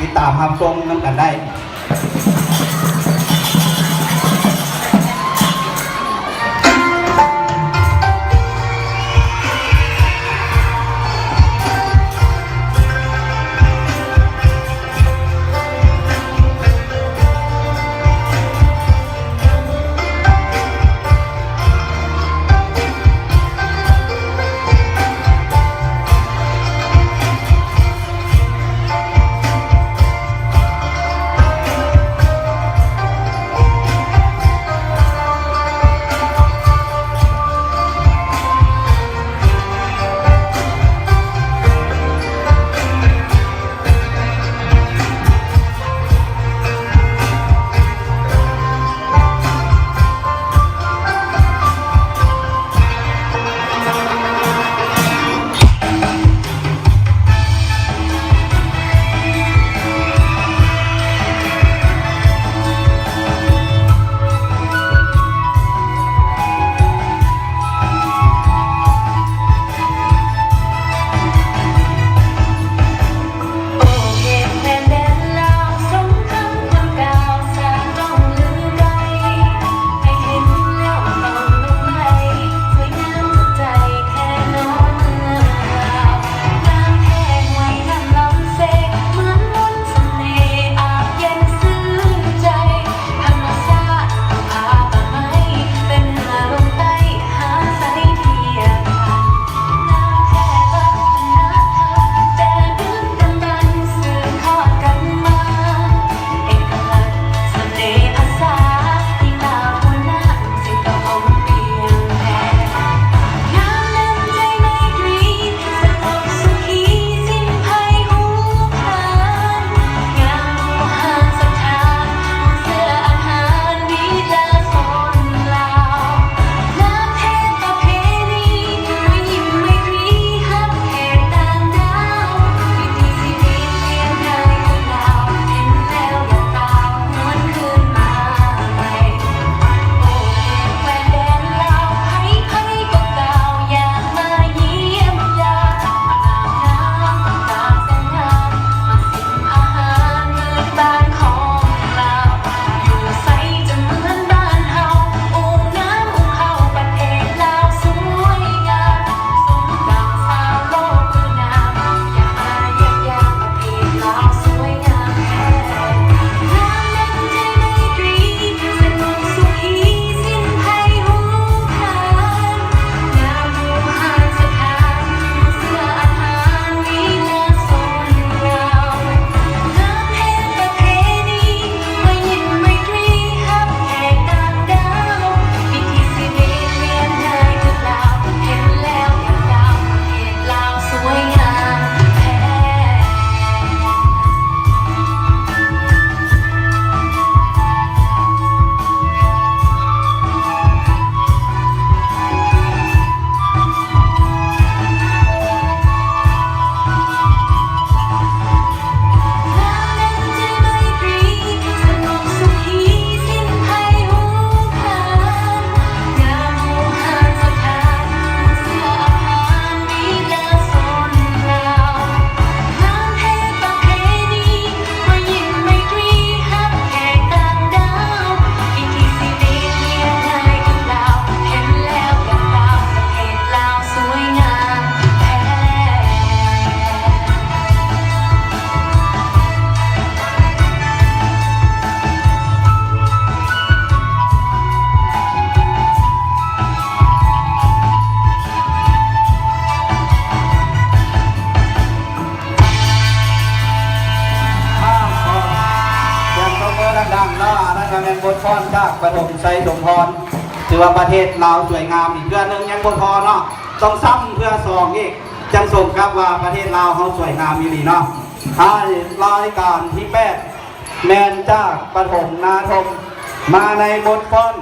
ติดตามรับชมนำกันได้ดังๆนะนะครับยังบนพรจากปฐมชัยสมพรถือว่าประเทศลาวสวยงามอีกเรื่องนึงยังบนพรเนาะต้องซ้ำเพื่อสองอีกจังสมครับว่าประเทศลาวเขาสวยงามอีหลีเนาะให้รายการที่8แมนจากปฐมนาทมมาในบทพร